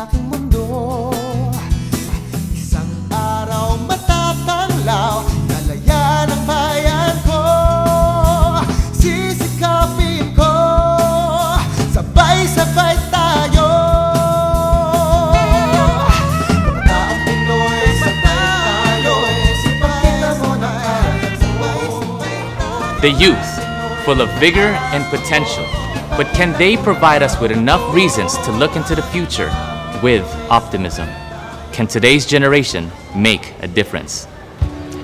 aking mundo. Isang araw matatanglaw, lalayan ang bayan ko. Sisikapin ko, sabay-sabay tayo. Kabataan Pinoy, sabay tayo. Ipakita mo na sabay-sabay tayo. The youth, full of vigor and potential. But can they provide us with enough reasons to look into the future with optimism? Can today's generation make a difference?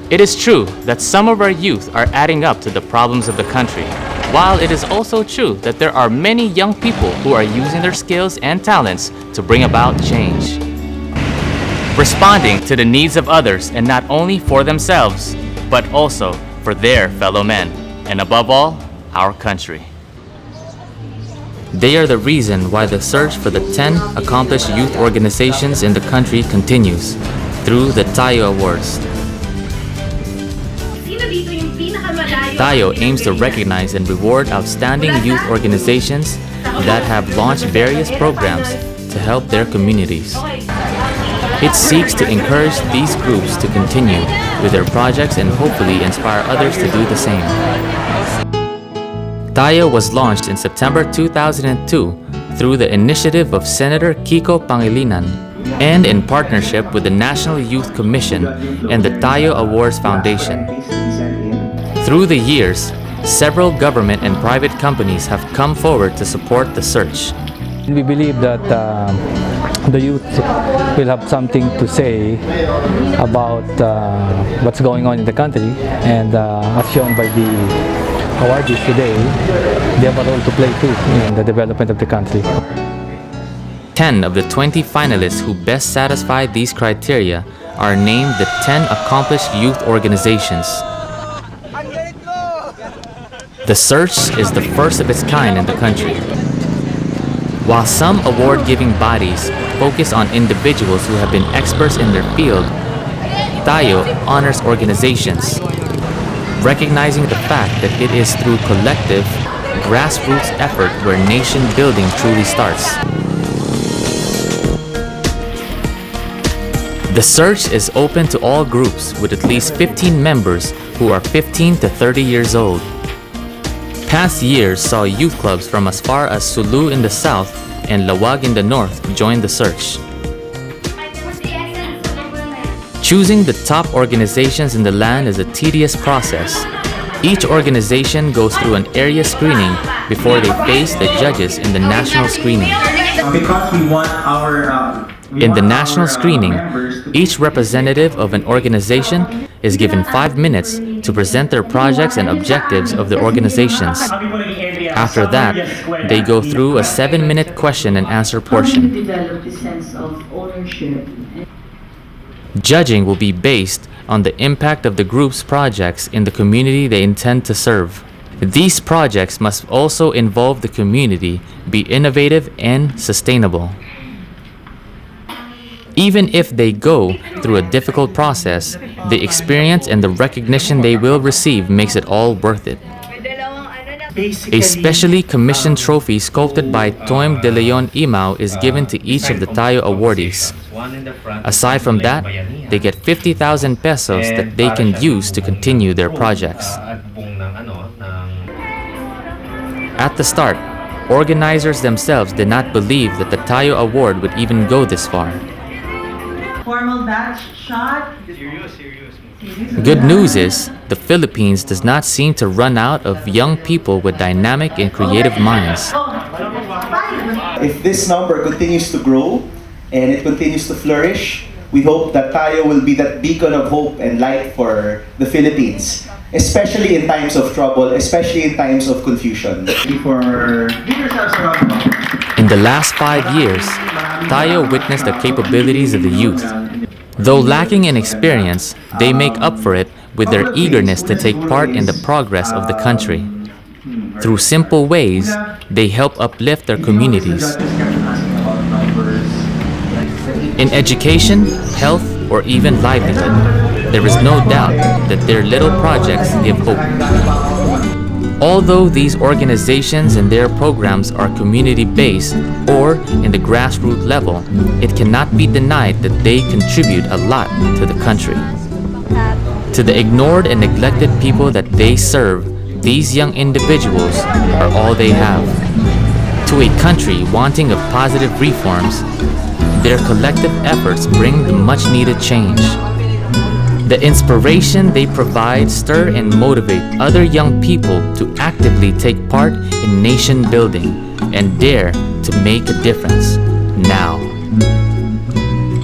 It is true that some of our youth are adding up to the problems of the country, while it is also true that there are many young people who are using their skills and talents to bring about change. Responding to the needs of others, and not only for themselves, but also for their fellow men, and above all, our country. They are the reason why the search for the 10 accomplished youth organizations in the country continues through the Tayo Awards. Tayo aims to recognize and reward outstanding youth organizations that have launched various programs to help their communities. It seeks to encourage these groups to continue with their projects and hopefully inspire others to do the same. Tayo was launched in September 2002 through the initiative of Senator Kiko Pangilinan and in partnership with the National Youth Commission and the Tayo Awards Foundation. Through the years, several government and private companies have come forward to support the search. We believe that the youth will have something to say about what's going on in the country, and as shown by the awardees today, they have a role to play too in the development of the country. 10 of the 20 finalists who best satisfy these criteria are named the 10 accomplished youth organizations. The search is the first of its kind in the country. While some award-giving bodies focus on individuals who have been experts in their field, Tayo honors organizations, recognizing the fact that it is through collective, grassroots effort where nation building truly starts. The search is open to all groups with at least 15 members who are 15 to 30 years old. Past years saw youth clubs from as far as Sulu in the south and Lawag in the north join the search. Choosing the top organizations in the land is a tedious process. Each organization goes through an area screening before they face the judges in the national screening. Because we want our In the national screening, each representative of an organization is given 5 minutes to present their projects and objectives of the organizations. After that, they go through a 7-minute question and answer portion. Develop a sense of ownership. Judging will be based on the impact of the group's projects in the community they intend to serve. These projects must also involve the community, be innovative and sustainable. Even if they go through a difficult process, the experience and the recognition they will receive makes it all worth it. A specially commissioned trophy sculpted by Toim de Leon Imao is given to each of the Tayo awardees. Aside from that, they get 50,000 pesos that they can use to continue their projects. At the start, organizers themselves did not believe that the Tayo Award would even go this far. Formal batch shot. Good news is, the Philippines does not seem to run out of young people with dynamic and creative minds. If this number continues to grow and it continues to flourish, we hope that Tayo will be that beacon of hope and light for the Philippines, especially in times of trouble, especially in times of confusion. In the last 5 years, Tayo witnessed the capabilities of the youth. Though lacking in experience, they make up for it with their eagerness to take part in the progress of the country. Through simple ways, they help uplift their communities. In education, health, or even livelihood, there is no doubt that their little projects give hope. Although these organizations and their programs are community-based or in the grassroots level, it cannot be denied that they contribute a lot to the country. To the ignored and neglected people that they serve, these young individuals are all they have. To a country wanting of positive reforms, their collective efforts bring the much-needed change. The inspiration they provide stir and motivate other young people to actively take part in nation building and dare to make a difference now.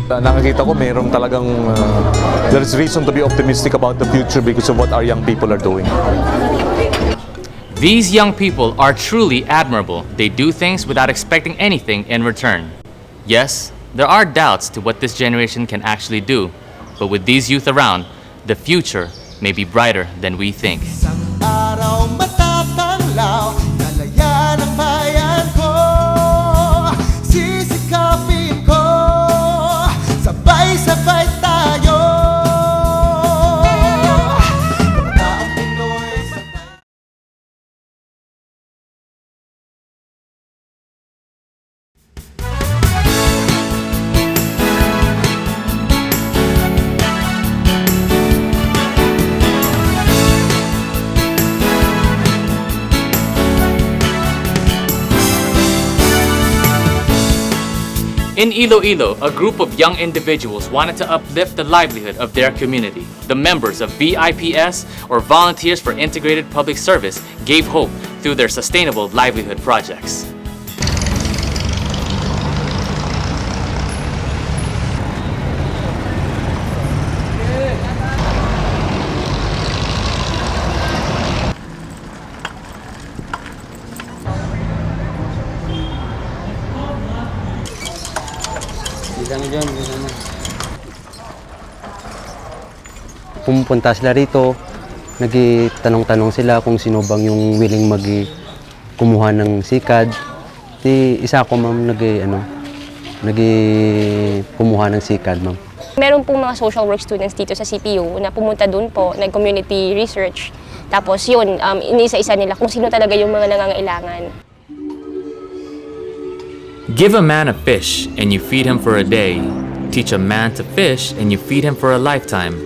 Nakakita ko mayroong talagang there's reason to be optimistic about the future because of what our young people are doing. These young people are truly admirable. They do things without expecting anything in return. Yes, there are doubts to what this generation can actually do, but with these youth around, the future may be brighter than we think. Araw matatanglaw, nalayan ang bayan ko. Sisikapin ko, sabay-sabay tayo. Ang Pinoy In Iloilo, a group of young individuals wanted to uplift the livelihood of their community. The members of VIPS, or Volunteers for Integrated Public Service, gave hope through their sustainable livelihood projects. Pumupunta sila rito, nagtanong-tanong sila kung sino bang yung willing kumuha ng sikad. Isa ako ma'am kumuha ng sikad ma'am. Meron pong mga social work students dito sa CPU na pumunta dun po, nag-community research. Tapos yun, inisa-isa nila kung sino talaga yung mga nangangailangan. Give a man a fish and you feed him for a day. Teach a man to fish and you feed him for a lifetime.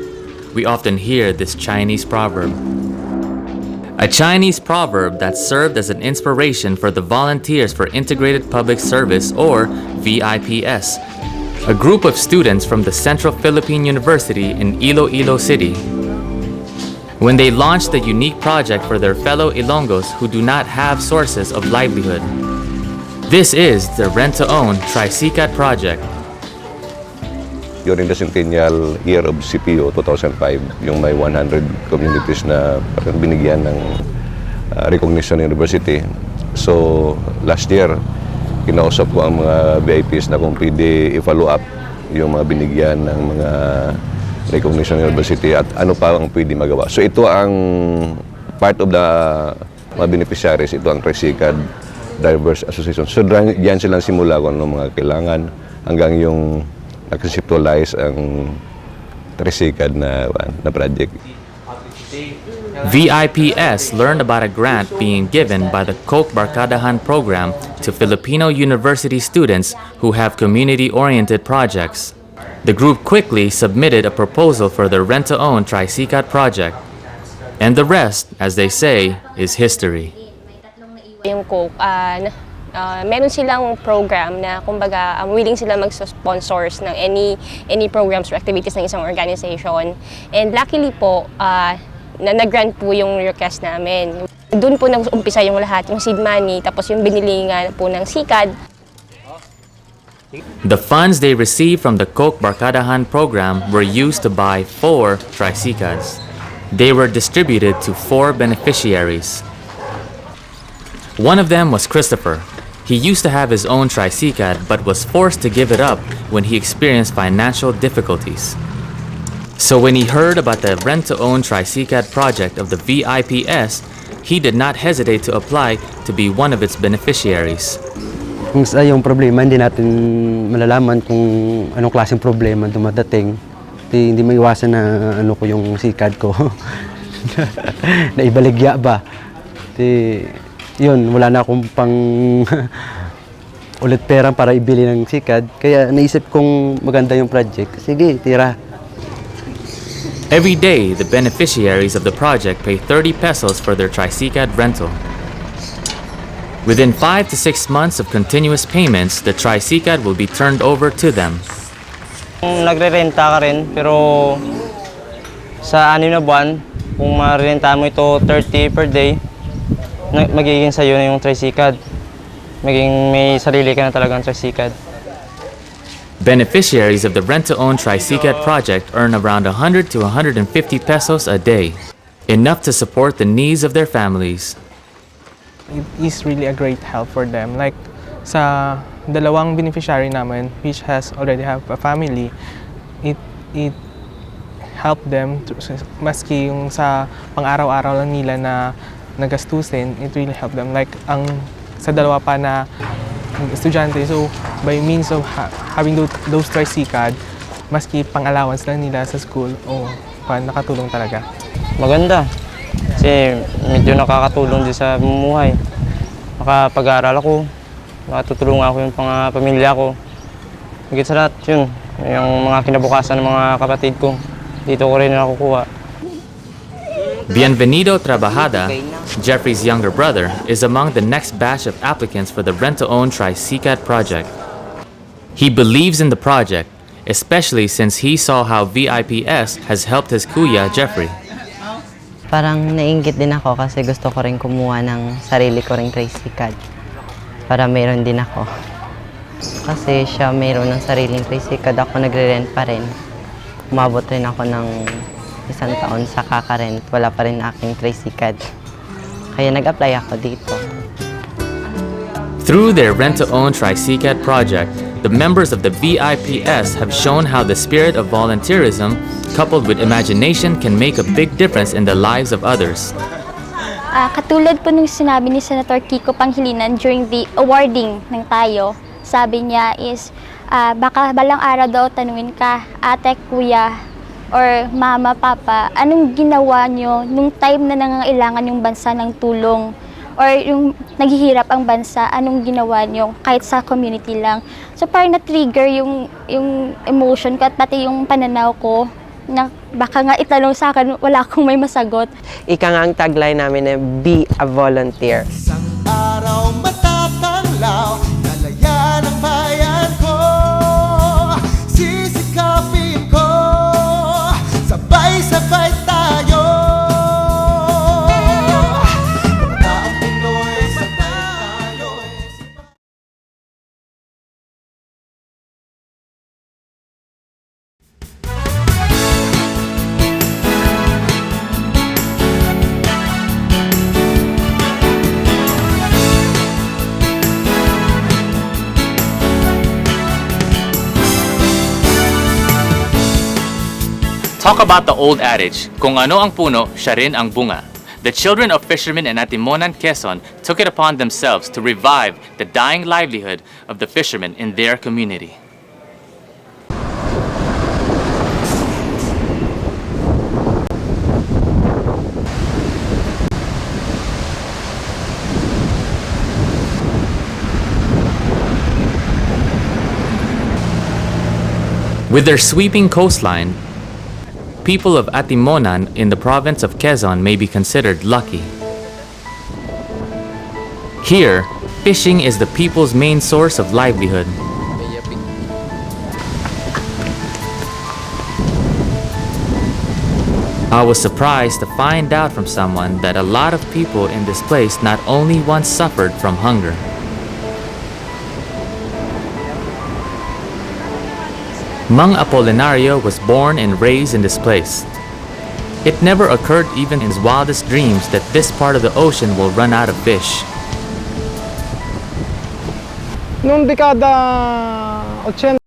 We often hear this Chinese proverb. A Chinese proverb that served as an inspiration for the Volunteers for Integrated Public Service, or VIPS, a group of students from the Central Philippine University in Iloilo City. When they launched a unique project for their fellow Ilonggos who do not have sources of livelihood. This is the Rent-to-Own Tricycad project. During the centennial year of CPU 2005, yung may 100 communities na binigyan ng recognition university. So last year, kinausap ko ang mga VIPs na kung pwede i-follow up yung mga binigyan ng mga recognition university at ano pa ang pwede magawa. So ito ang part of the mga beneficiaries, ito ang Tricycad Diverse Association. So diyan silang simula kung ano mga kailangan hanggang yung nag-conceptualize ang Tricycad na project. VIPS learned about a grant being given by the Coke Barkadahan program to Filipino university students who have community-oriented projects. The group quickly submitted a proposal for the Rent-to-Own Tricycad project. And the rest, as they say, is history. Yung Coke, meron silang program na kumbaga willing sila mag-sponsors ng any programs or activities ng isang organization. And luckily po, nag-grant po yung request namin. Doon po nag-umpisa yung lahat, yung seed money, tapos yung binili nga po ng sikad. The funds they received from the Coke Barkadahan program were used to buy 4 tricycads. They were distributed to 4 beneficiaries. One of them was Christopher. He used to have his own tricycad but was forced to give it up when he experienced financial difficulties. So when he heard about the Rent-to-Own Tricycad project of the VIPS, he did not hesitate to apply to be one of its beneficiaries. Kung sa yung problema, hindi natin malalaman kung anong klaseng problema dumadating. Hindi maiwasan na ano ko yung sikad ko. Na ibaligya ba? Yun, wala na akong pang ulit pera para ibili ng sikad. Kaya naisip kong maganda yung project. Sige, tira. Every day, the beneficiaries of the project pay 30 pesos for their tricycad rental. Within 5 to 6 months of continuous payments, the tricycad will be turned over to them. Nagre-renta ka rin, pero sa 6 na buwan, kung marenta mo ito 30 per day, magiging sa'yo na yung tricycad. May sarili ka na talagang tricycad. Beneficiaries of the rent-to-own tricycad project earn around 100 to 150 pesos a day, enough to support the needs of their families. It is really a great help for them. Like sa dalawang beneficiary namin, which has already have a family, it help them to, maski yung sa pang-araw-araw lang nila na nagastusin, it really help them. Like ang sa dalawa pa na estudyante, so by means of having those tricycad, maski pang-allowance lang nila sa school, nakatulong talaga. Maganda. Kasi medyo nakakatulong din sa bumuhay. Makapag-aaral ako, makatutulungan ako yung pamilya ko. Higit sa lahat yun, yung mga kinabukasan ng mga kapatid ko, dito ko rin nakukuha. Bienvenido Trabajada, Jeffrey's younger brother, is among the next batch of applicants for the rent-to-own tricycad project. He believes in the project, especially since he saw how VIPS has helped his kuya Jeffrey. Parang nainggit din ako kasi gusto ko rin kumuha ng sarili ko ring tricycad para meron din ako. Kasi siya meron ng sariling tricycad, ako nagre-rent pa rin. Umabot rin ako ng 1 taon sa kaka-rent, wala pa rin aking tricycad. Kaya nag-apply ako dito. Through their rent-to-own tricycad project, the members of the VIPS have shown how the spirit of volunteerism coupled with imagination can make a big difference in the lives of others. Katulad po nung sinabi ni Senator Kiko Panghilinan during the awarding ng tayo, sabi niya is, baka balang araw daw tanungin ka, ate, kuya, or mama, papa, anong ginawa nyo nung time na nangangailangan yung bansa ng tulong? Or yung naghihirap ang bansa, anong ginawa nyo kahit sa community lang? So parang na-trigger yung emotion ko at pati yung pananaw ko na baka nga itanong sa akin, wala akong may masagot. Ika nga ang tagline namin na be a volunteer. Isang araw matatanglaw, nalayan ang bayan ko. Sisikapin ko, sabay-sabay tayo. Ang Pinoy, sabay tayo. Talk about the old adage, kung ano ang puno, siya rin ang bunga. The children of fishermen in Atimonan, Quezon took it upon themselves to revive the dying livelihood of the fishermen in their community. With their sweeping coastline, people of Atimonan in the province of Quezon may be considered lucky. Here, fishing is the people's main source of livelihood. I was surprised to find out from someone that a lot of people in this place not only once suffered from hunger. Mang Apolinario was born and raised in this place. It never occurred even in his wildest dreams that this part of the ocean will run out of fish. Noong dekada 80,